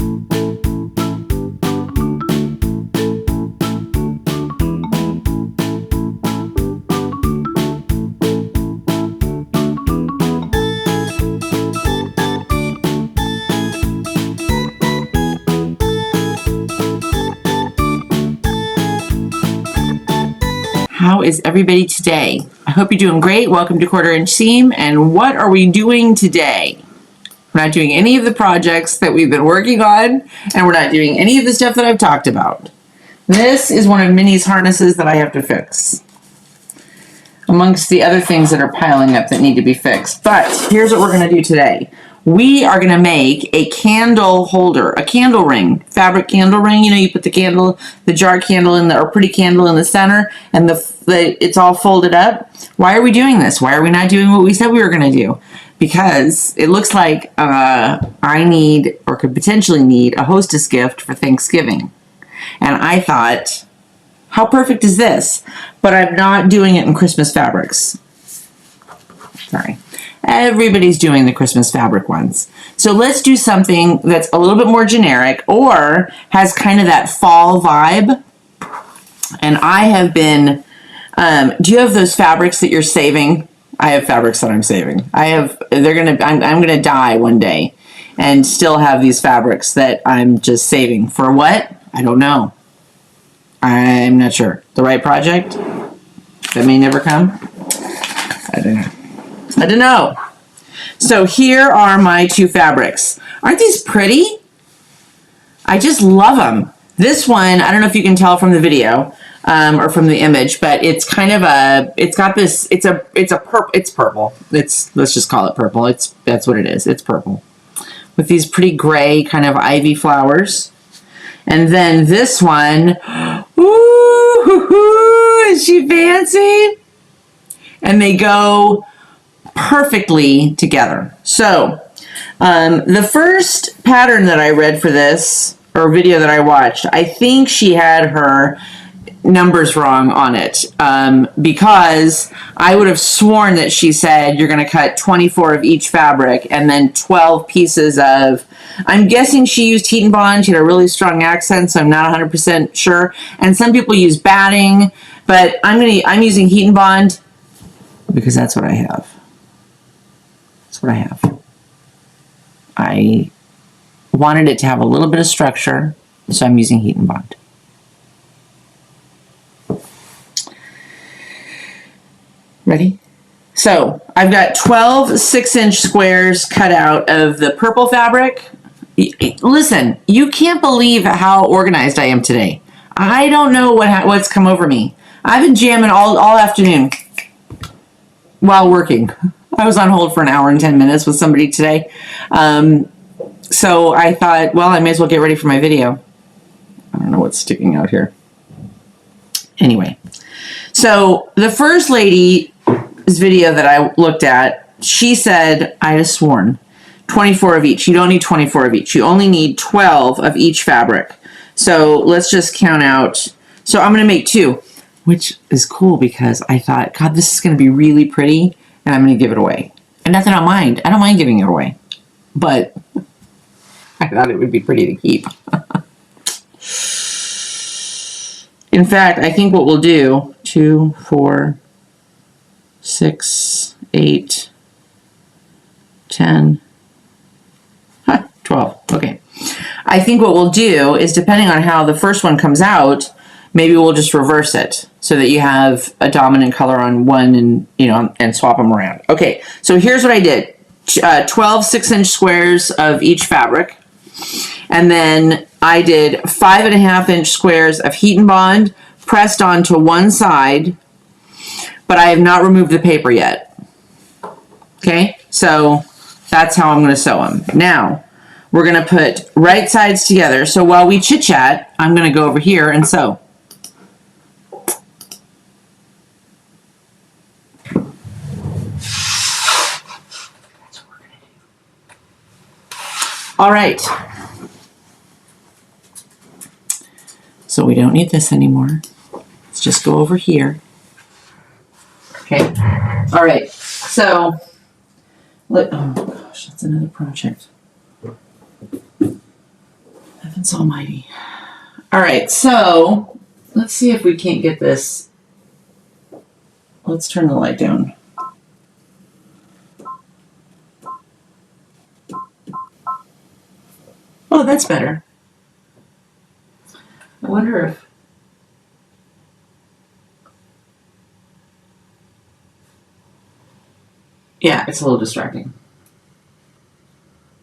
How is everybody today? I hope you're doing great. Welcome to Quarter Inch Seam. And what are we doing today? We're not doing any of the projects that we've been working on, and we're not doing any of the stuff that I've talked about. This is one of Minnie's harnesses that I have to fix, amongst the other things that are piling up that need to be fixed. But here's what we're going to do today. We are going to make a candle holder, a candle ring, fabric candle ring. You know, you put the candle, the jar candle in the, or pretty candle in the center, and it's all folded up. Why are we doing this? Why are we not doing what we said we were going to do? Because it looks like I need, or could potentially need, a hostess gift for Thanksgiving. And I thought, how perfect is this? But I'm not doing it in Christmas fabrics. Sorry. Everybody's doing the Christmas fabric ones. So let's do something that's a little bit more generic or has kind of that fall vibe. And I have been, do you have those fabrics that you're saving? I have fabrics that I'm saving. I'm gonna die one day and still have these fabrics that I'm just saving. For what? I don't know. I'm not sure. The right project? That may never come? I don't know. So here are my two fabrics. Aren't these pretty? I just love them. This one, I don't know if you can tell from the video or from the image, but it's kind of it's purple. Let's just call it purple. That's what it is. It's purple with these pretty gray kind of ivy flowers. And then this one, ooh, is she fancy? And they go perfectly together. So the first pattern that I read for this, or video that I watched, I think she had her numbers wrong on it, because I would have sworn that she said you're going to cut 24 of each fabric and then 12 pieces of, I'm guessing she used heat and bond. She had a really strong accent, so I'm not 100% sure. And some people use batting, but I'm using heat and bond because that's what I have. That's what I have. I wanted it to have a little bit of structure, so I'm using heat and bond. Ready? So I've got 12 6-inch squares cut out of the purple fabric. Listen, you can't believe how organized I am today. I don't know what's come over me. I've been jamming all afternoon while working. I was on hold for an hour and 10 minutes with somebody today. So I thought, well, I may as well get ready for my video. I don't know what's sticking out here. Anyway, so the first lady's video that I looked at, she said, I have sworn, 24 of each. You don't need 24 of each. You only need 12 of each fabric. So let's just count out. So I'm going to make 2, which is cool because I thought, God, this is going to be really pretty, and I'm going to give it away. And not that I mind. I don't mind giving it away. But I thought it would be pretty to keep. In fact, I think what we'll do, 2, 4, 6, 8, 10, 12. Okay. I think what we'll do is, depending on how the first one comes out, maybe we'll just reverse it so that you have a dominant color on one and swap them around. Okay, so here's what I did. 12 6-inch squares of each fabric. And then I did 5.5-inch squares of heat and bond pressed onto one side, but I have not removed the paper yet. Okay, so that's how I'm going to sew them. Now, we're going to put right sides together. So while we chit chat, I'm going to go over here and sew. All right. So we don't need this anymore. Let's just go over here. Okay. All right. So, oh gosh, that's another project. Heavens almighty. All right, so let's see if we can't get this. Let's turn the light down. Oh, that's better. I wonder if... Yeah, it's a little distracting.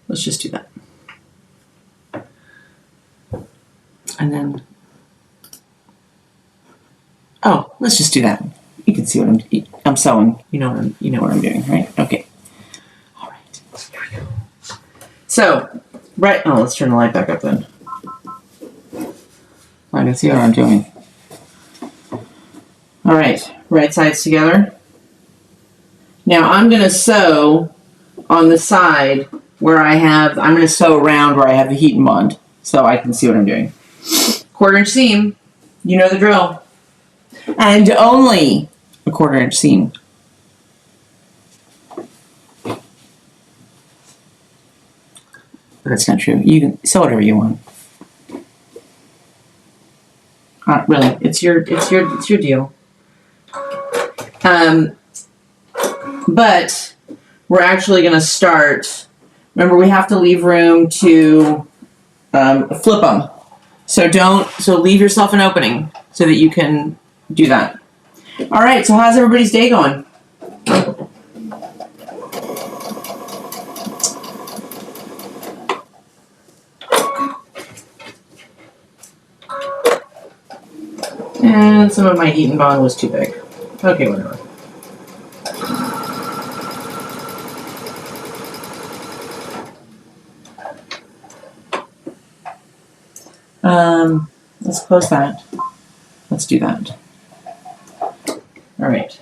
Let's just do that. And then... Oh, let's just do that. You can see what I'm sewing. You know what I'm doing, right? Okay. All right. Here we go. So, right. Oh, let's turn the light back up then. I can see what I'm doing. All right. Right sides together. Now I'm going to sew on the side where I'm going to sew around where I have the heat and bond so I can see what I'm doing. 1/4 inch seam. You know the drill. And only a 1/4 inch seam. But that's not true. You can sew whatever you want. Really, it's your deal. But we're actually going to start. Remember, we have to leave room to flip them. So leave yourself an opening so that you can do that. All right. So how's everybody's day going? And some of my heat and bond was too big. Okay, whatever. Let's close that. Let's do that. All right.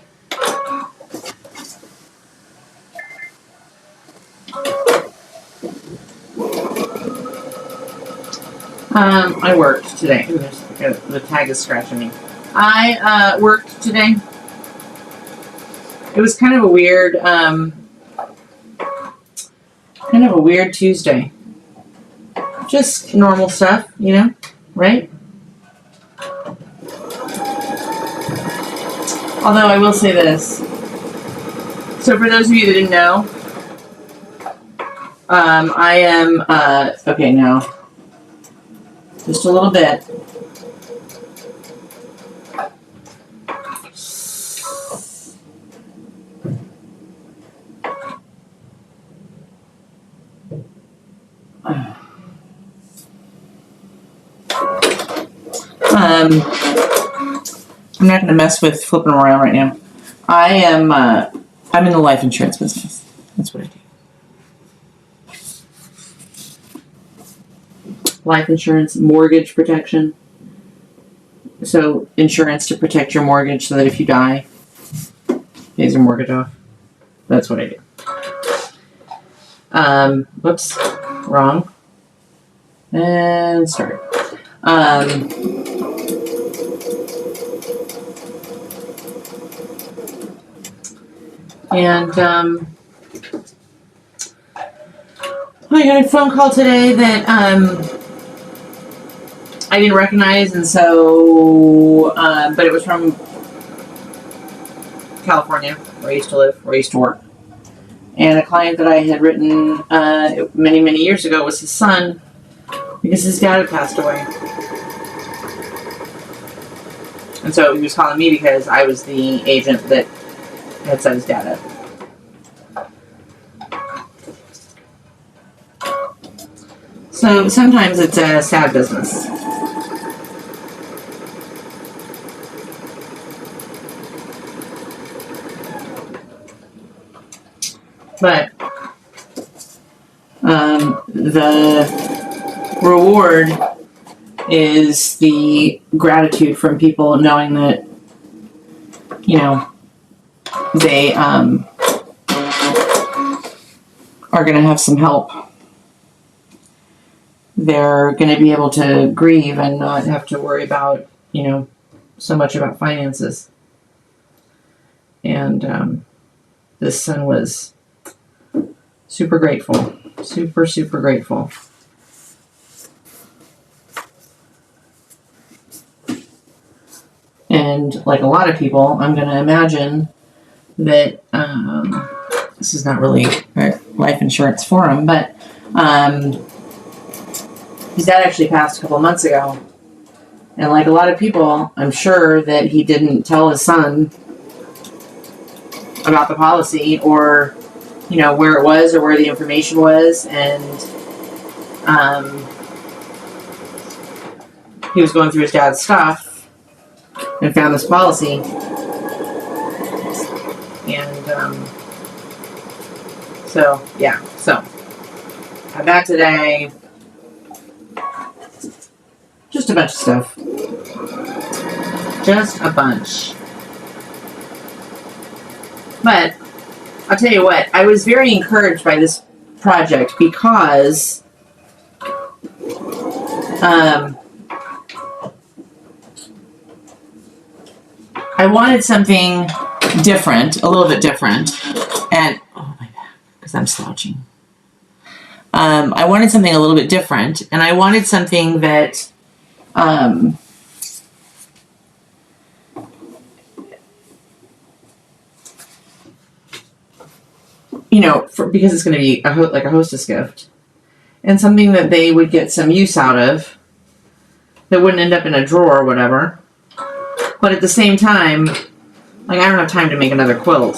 I worked today. Ooh, the tag is scratching me. I worked today. It was kind of a weird Tuesday. Just normal stuff, you know, right? Although I will say this. So for those of you that didn't know, I am, okay, now, just a little bit. I'm not going to mess with flipping them around right now. I'm in the life insurance business. That's what I do. Life insurance, mortgage protection. So insurance to protect your mortgage so that if you die, it pays your mortgage off. That's what I do. Whoops, wrong. And start. I got a phone call today that I didn't recognize, and so, but it was from California, where I used to live, where I used to work. And a client that I had written many, many years ago was his son, because his dad had passed away. And so he was calling me because I was the agent that had set his dad up. So sometimes it's a sad business. But the reward is the gratitude from people knowing that, you know, they are going to have some help. They're going to be able to grieve and not have to worry about, you know, so much about finances. And this son was super grateful. Super, super grateful. And like a lot of people, I'm going to imagine that this is not really a life insurance forum, but his dad actually passed a couple of months ago. And like a lot of people, I'm sure that he didn't tell his son about the policy, or, you know, where it was or where the information was. And he was going through his dad's stuff and found this policy. And so, yeah. So, I'm back today. Just a bunch of stuff. Just a bunch. But I'll tell you what, I was very encouraged by this project because I wanted something different, a little bit different. And, oh my back, because I'm slouching. I wanted something a little bit different, and I wanted something that you know, because it's going to be like a hostess gift, and something that they would get some use out of, that wouldn't end up in a drawer or whatever. But at the same time, like, I don't have time to make another quilt.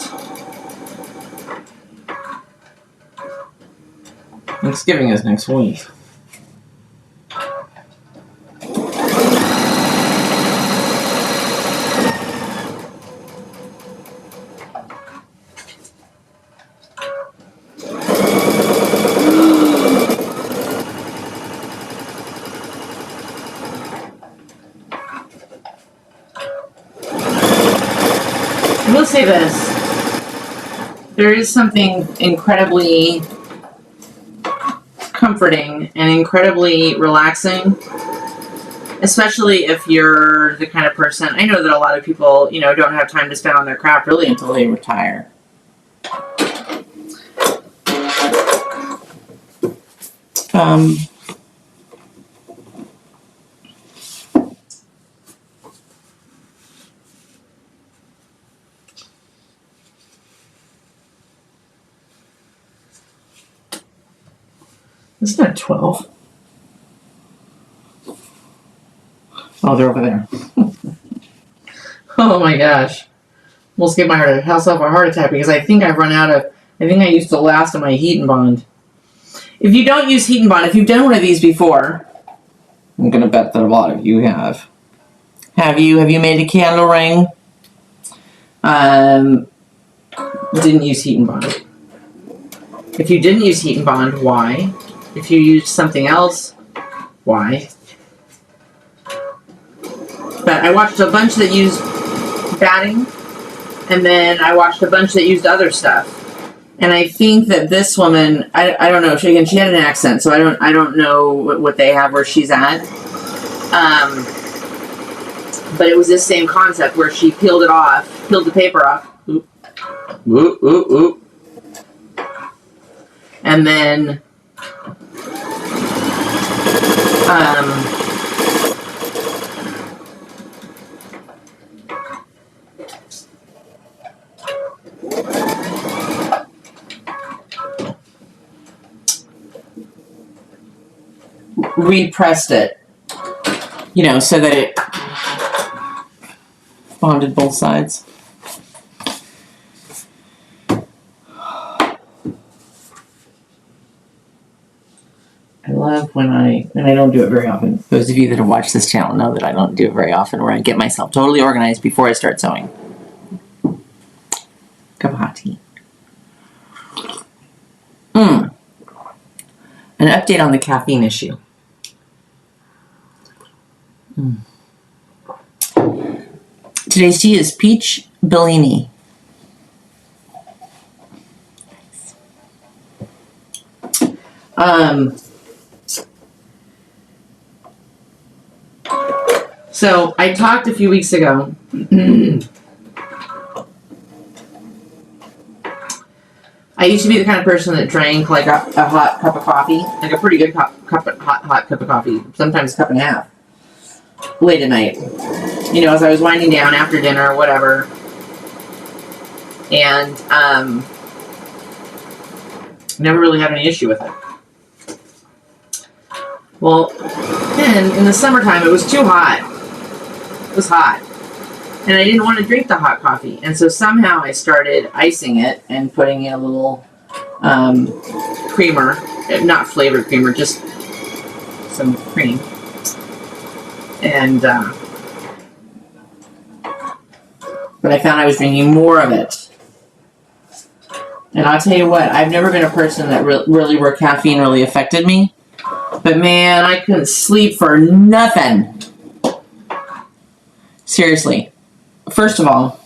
Thanksgiving is next week. I will say this. There is something incredibly comforting and incredibly relaxing, especially if you're the kind of person, I know that a lot of people, you know, don't have time to spend on their craft really until they retire. It's not 12. Oh, they're over there. Oh my gosh. Almost gave my house off a heart attack because I think I've run out of, I think I used the last of my Heat and Bond. If you don't use Heat and Bond, if you've done one of these before, I'm going to bet that a lot of you have. Have you made a candle ring? Didn't use Heat and Bond. If you didn't use Heat and Bond, why? If you used something else, why? But I watched a bunch that used batting, and then I watched a bunch that used other stuff. And I think that this woman, I don't know, she had an accent, so I don't know what they have where she's at. But it was this same concept where she peeled the paper off. Oop. Oop, oop, oop. And then repressed it, you know, so that it bonded both sides. I love when I don't do it very often. Those of you that have watched this channel know that I don't do it very often, where I get myself totally organized before I start sewing. Cup of hot tea. An update on the caffeine issue. Today's tea is peach Bellini. So I talked a few weeks ago. I used to be the kind of person that drank like a hot cup of coffee, like a pretty good hot cup of coffee, sometimes a cup and a half, late at night. as I was winding down after dinner or whatever. And never really had any issue with it. Well, then in the summertime, it was too hot. It was hot. And I didn't want to drink the hot coffee. And so somehow I started icing it and putting in a little creamer. Not flavored creamer, just some cream. And but I found I was drinking more of it. And I'll tell you what, I've never been a person that really where caffeine really affected me. But man, I couldn't sleep for nothing. Seriously. First of all,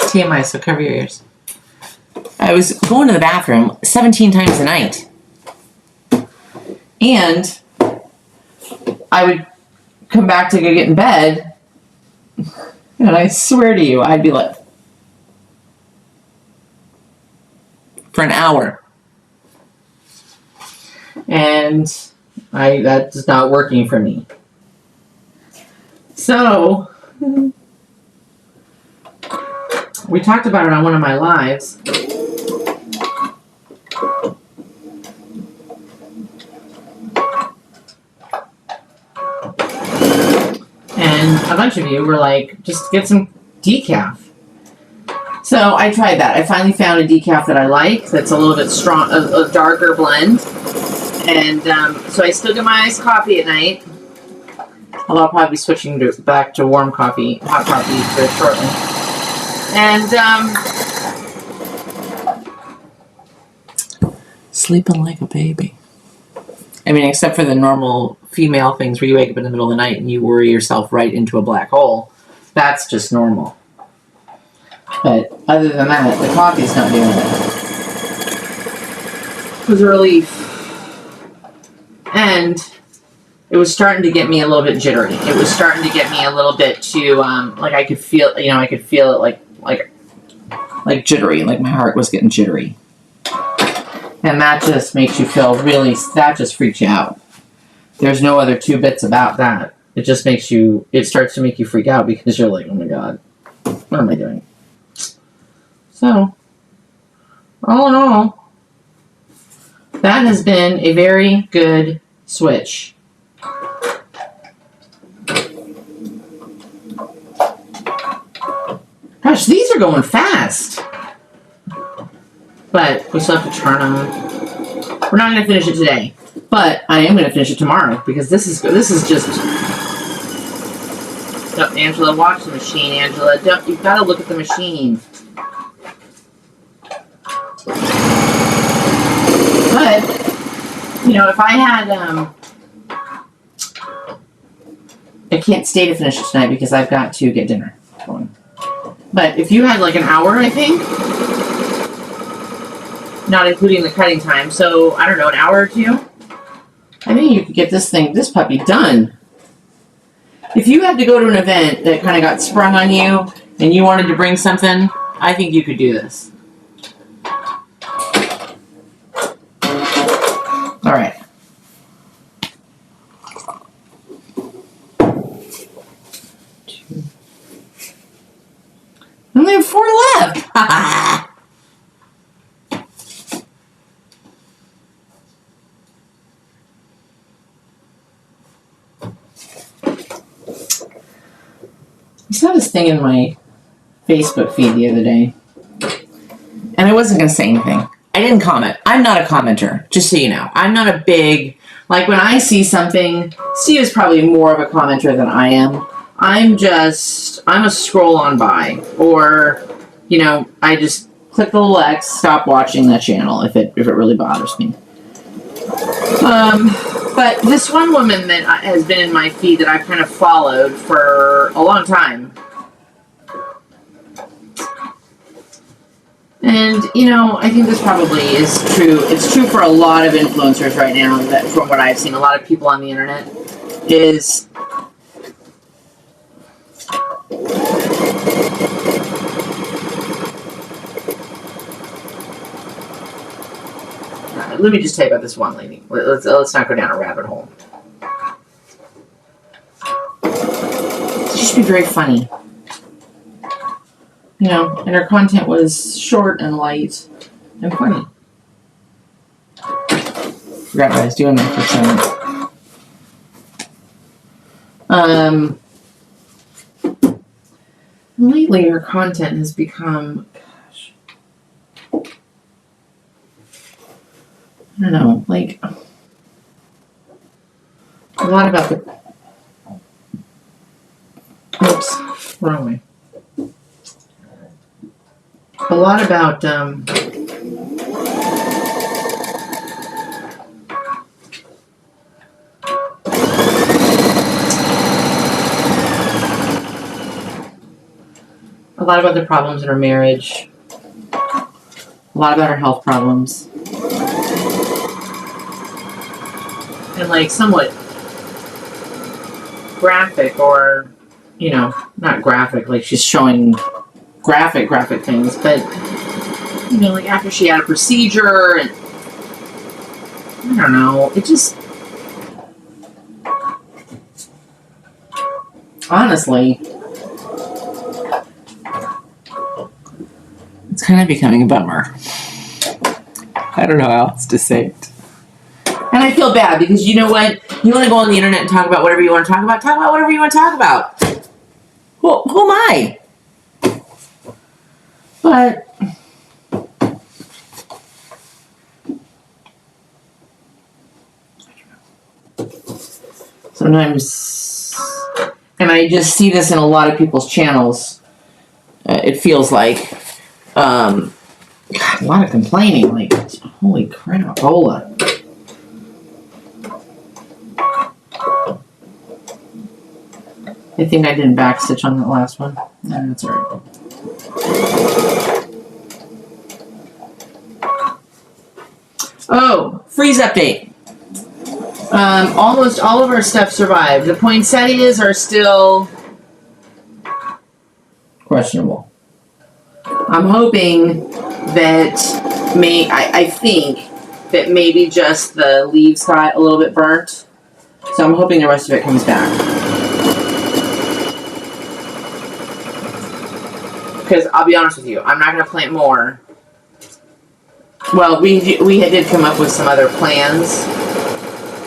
TMI, so cover your ears. I was going to the bathroom 17 times a night. And I would come back to go get in bed. And I swear to you, I'd be like, for an hour. And that's not working for me. So, we talked about it on one of my lives. And a bunch of you were like, just get some decaf. So I tried that. I finally found a decaf that I like that's a little bit strong, a darker blend. And so I still get my iced coffee at night. Although I'll probably be switching back to warm coffee, hot coffee very shortly. And sleeping like a baby. I mean, except for the normal female things where you wake up in the middle of the night and you worry yourself right into a black hole. That's just normal. But other than that, the coffee's not doing it. It was a relief. And it was starting to get me a little bit jittery. It was starting to get me a little bit too, like I could feel it like jittery, like my heart was getting jittery. And that just makes you feel really, that just freaks you out. There's no other two bits about that. It just makes you, it starts to make you freak out because you're like, oh my God, what am I doing? So, all in all, that has been a very good switch. Gosh, these are going fast. But we still have to turn them. We're not going to finish it today. But I am going to finish it tomorrow because this is just... No, Angela, watch the machine, Angela. You've got to look at the machine. But, if I had... I can't stay to finish it tonight because I've got to get dinner going. But if you had like an hour, I think, not including the cutting time, so I don't know, an hour or two, I think you could get this puppy done. If you had to go to an event that kind of got sprung on you and you wanted to bring something, I think you could do this. All right. I only have 4 left. I saw this thing in my Facebook feed the other day. And I wasn't going to say anything. I didn't comment. I'm not a commenter, just so you know. I'm not a big... Like, when I see something... Steve is probably more of a commenter than I am. I'm a scroll on by, or, I just click the little X, stop watching that channel if it really bothers me. But this one woman that has been in my feed that I've kind of followed for a long time, and, I think this probably is true. It's true for a lot of influencers right now, that from what I've seen, a lot of people on the internet, is... Let me just tell you about this one lady. Let's not go down a rabbit hole. just be very funny. You know, and her content was short and light and funny. Forgot what I was doing there for a second. Lately her content has become, gosh, I don't know, like a lot about the, oops, wrong way. A lot about the problems in her marriage, a lot about her health problems, and like somewhat graphic, or, you know, not graphic, like she's showing graphic things, but, you know, like after she had a procedure, and I don't know, it just, honestly, it's kind of becoming a bummer. I don't know how else to say it. And I feel bad because, you know what? You want to go on the internet and talk about whatever you want to talk about whatever you want to talk about. Well, who am I? But sometimes, and I just see this in a lot of people's channels, it feels like, God, a lot of complaining, like, holy crap, Ola. I think I didn't backstitch on that last one. No, that's alright. Oh, freeze update. Almost all of our stuff survived. The poinsettias are still questionable. I'm hoping that I think that maybe just the leaves got a little bit burnt. So I'm hoping the rest of it comes back. Because I'll be honest with you, I'm not going to plant more. Well, we did come up with some other plans,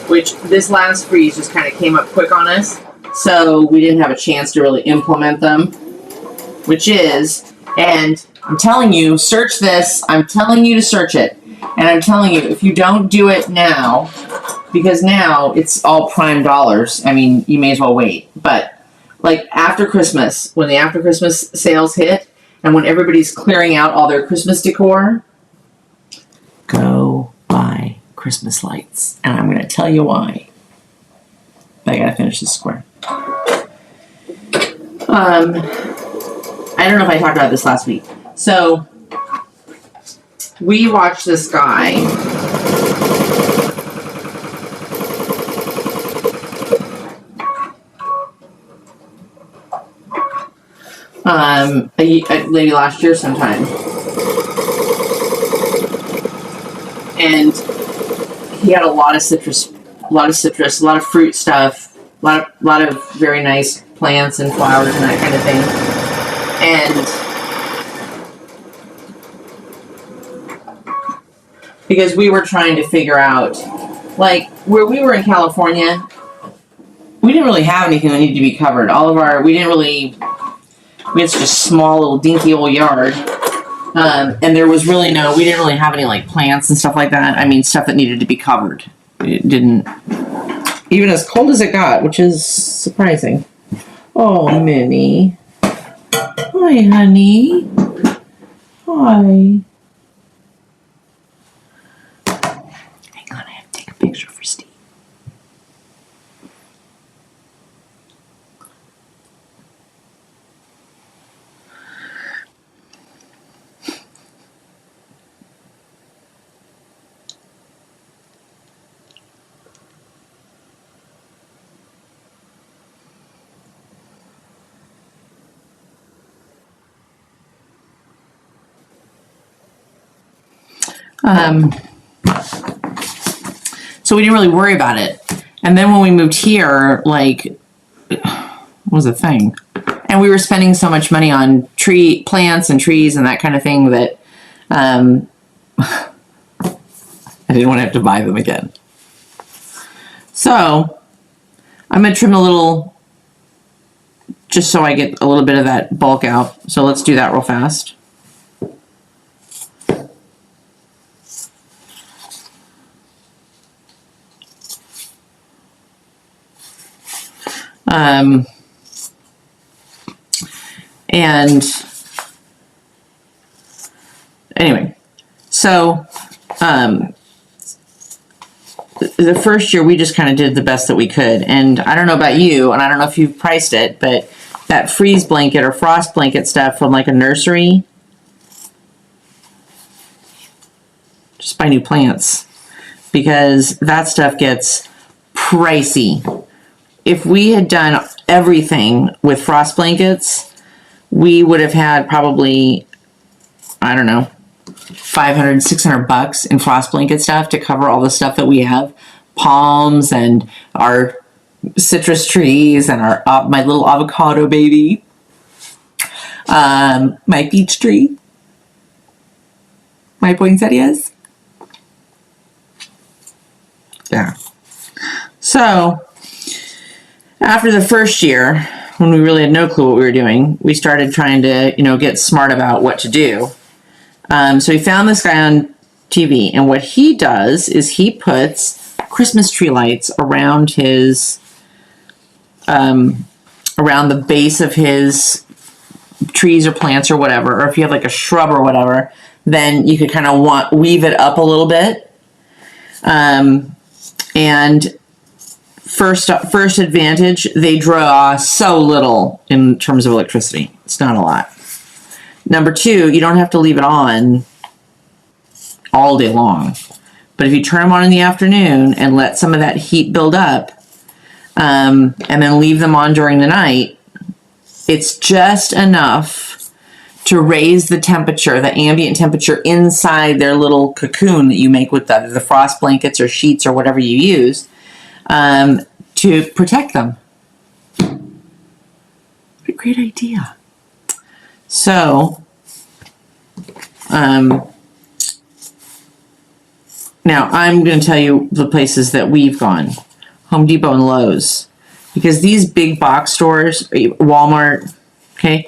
which this last freeze just kind of came up quick on us. So we didn't have a chance to really implement them. Which is, and I'm telling you, search this. I'm telling you to search it. And I'm telling you, if you don't do it now, because now it's all prime dollars. I mean, you may as well wait. But like after Christmas, when the after Christmas sales hit, and when everybody's clearing out all their Christmas decor, go buy Christmas lights. And I'm going to tell you why. But I got to finish this square. I don't know if I talked about this last week. So, we watched this guy. Maybe last year sometime. And he had a lot of citrus, a lot of fruit stuff, a lot of very nice plants and flowers and that kind of thing. And because we were trying to figure out, like, where we were in California, we didn't really have anything that needed to be covered. We had such a small little dinky old yard. And there was really we didn't really have any, like, plants and stuff like that. I mean, stuff that needed to be covered. It didn't, even as cold as it got, which is surprising. Oh, Minnie. Hi, honey. Hi. Hang on, I have to take a picture for Steve. So we didn't really worry about it. And then when we moved here, like, was a thing. And we were spending so much money on plants and trees and that kind of thing that I didn't want to have to buy them again. So I'm going to trim a little, just so I get a little bit of that bulk out. So let's do that real fast. And anyway, so the first year we just kind of did the best that we could. And I don't know about you, and I don't know if you've priced it, but that freeze blanket or frost blanket stuff from like a nursery, just buy new plants, because that stuff gets pricey. If we had done everything with frost blankets, we would have had probably, I don't know, $500, $600 in frost blanket stuff to cover all the stuff that we have. Palms and our citrus trees and our my little avocado baby. My peach tree. My poinsettias. Yeah. So, after the first year, when we really had no clue what we were doing, we started trying to, get smart about what to do. So we found this guy on TV, and what he does is he puts Christmas tree lights around his, around the base of his trees or plants or whatever, or if you have like a shrub or whatever, then you could kind of weave it up a little bit. And first advantage, they draw so little in terms of electricity. It's not a lot. Number two, you don't have to leave it on all day long. But if you turn them on in the afternoon and let some of that heat build up, and then leave them on during the night, it's just enough to raise the temperature, the ambient temperature inside their little cocoon that you make with the frost blankets or sheets or whatever you use, to protect them. What a great idea. So, now I'm going to tell you the places that we've gone. Home Depot and Lowe's. Because these big box stores, Walmart, okay,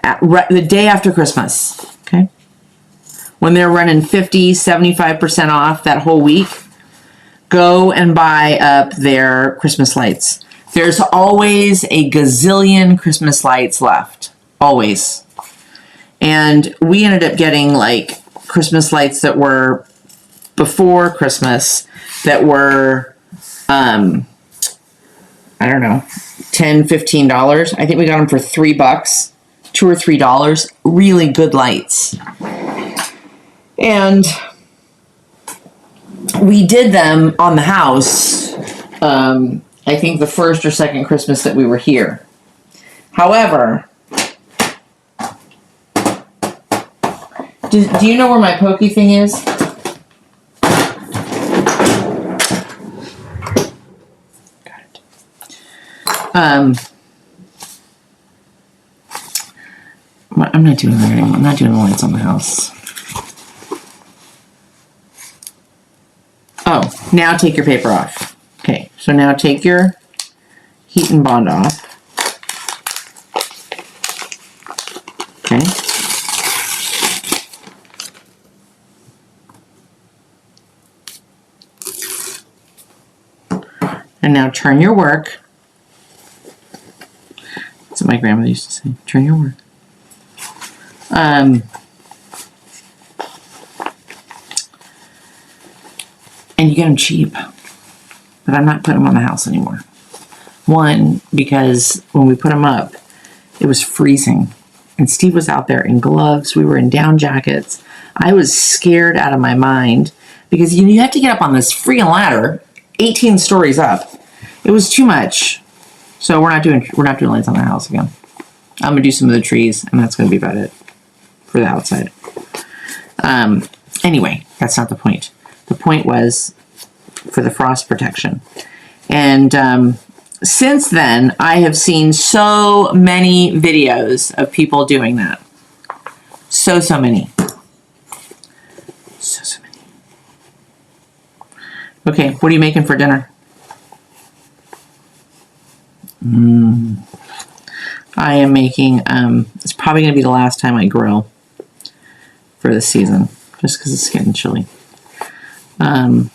the day after Christmas, okay, when they're running 50, 75% off that whole week, go and buy up their Christmas lights. There's always a gazillion Christmas lights left. Always. And we ended up getting like Christmas lights that were before Christmas that were, I don't know, $10, $15. I think we got them for $3, $2 or $3. Really good lights. And we did them on the house, I think the first or second Christmas that we were here. However, do you know where my pokey thing is? Got it. I'm not doing that anymore. I'm not doing the lights on the house. Oh, now take your paper off. Okay, so now take your heat and bond off. Okay. And now turn your work. That's what my grandmother used to say. Turn your work. And you get them cheap. But I'm not putting them on the house anymore. One, because when we put them up, it was freezing. And Steve was out there in gloves. We were in down jackets. I was scared out of my mind because you have to get up on this freaking ladder 18 stories up. It was too much. So we're not doing lights on the house again. I'm gonna do some of the trees, and that's gonna be about it for the outside. Anyway, that's not the point. The point was for the frost protection. And since then, I have seen so many videos of people doing that. So many. So many. Okay, what are you making for dinner? I am making, it's probably going to be the last time I grill for this season, just because it's getting chilly. And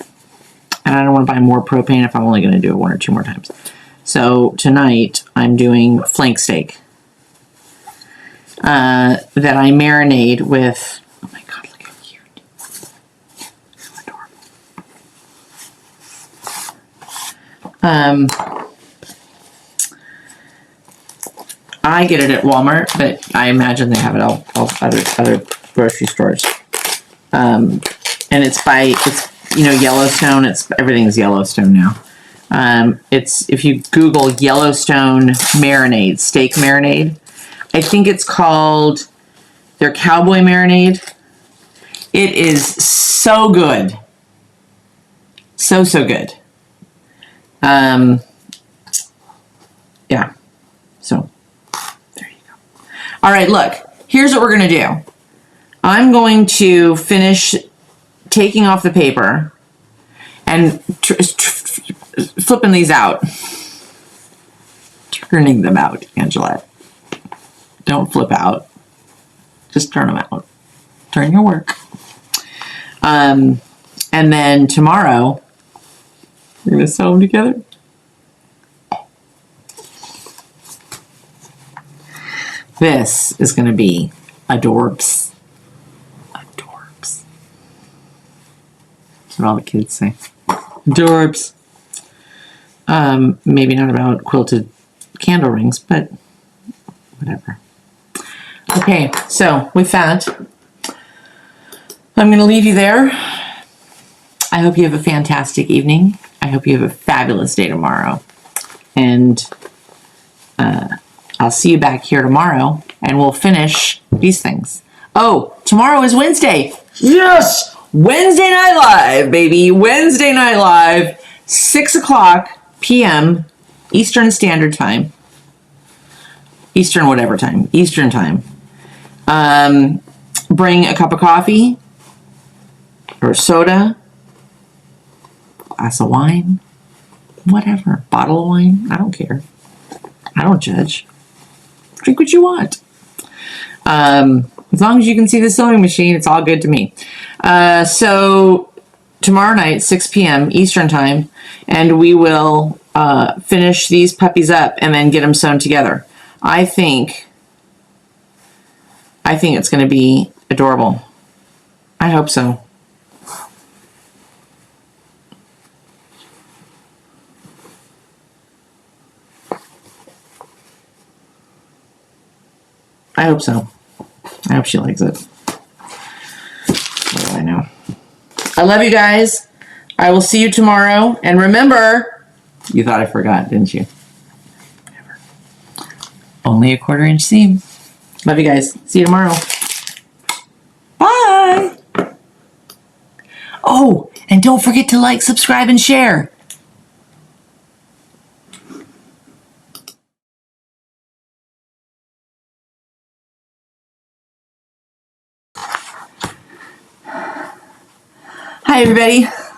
I don't want to buy more propane if I'm only going to do it 1 or 2 more times. So tonight I'm doing flank steak that I marinate with, oh my God, look how cute. So adorable. I get it at Walmart, but I imagine they have it all other grocery stores. And it's Yellowstone. Everything's Yellowstone now. It's, if you Google Yellowstone marinade, steak marinade, I think it's called their cowboy marinade. It is so good. So good. Yeah. So there you go. All right, look, here's what we're going to do. I'm going to finish taking off the paper and flipping these out. Turning them out, Angela. Don't flip out. Just turn them out. Turn your work. And then tomorrow, we're going to sew them together. This is going to be adorbs. Adorbs. That's what all the kids say. Adorbs. Maybe not about quilted candle rings, but whatever. Okay, so with that, I'm going to leave you there. I hope you have a fantastic evening. I hope you have a fabulous day tomorrow. And I'll see you back here tomorrow, and we'll finish these things. Oh, tomorrow is Wednesday. Yes! Wednesday Night Live, baby. Wednesday Night Live, 6 o'clock p.m. Eastern Standard Time. Eastern whatever time. Eastern Time. Bring a cup of coffee or soda, glass of wine, whatever. Bottle of wine. I don't care. I don't judge. Drink what you want. As long as you can see the sewing machine, it's all good to me. So tomorrow night, 6 p.m. Eastern Time, and we will finish these puppies up and then get them sewn together. I think it's going to be adorable. I hope so. I hope so. I hope she likes it. What do I know? I love you guys. I will see you tomorrow. And remember, you thought I forgot, didn't you? Never. Only a 1/4 inch seam. Love you guys. See you tomorrow. Bye. Oh, and don't forget to like, subscribe, and share. Hi, everybody.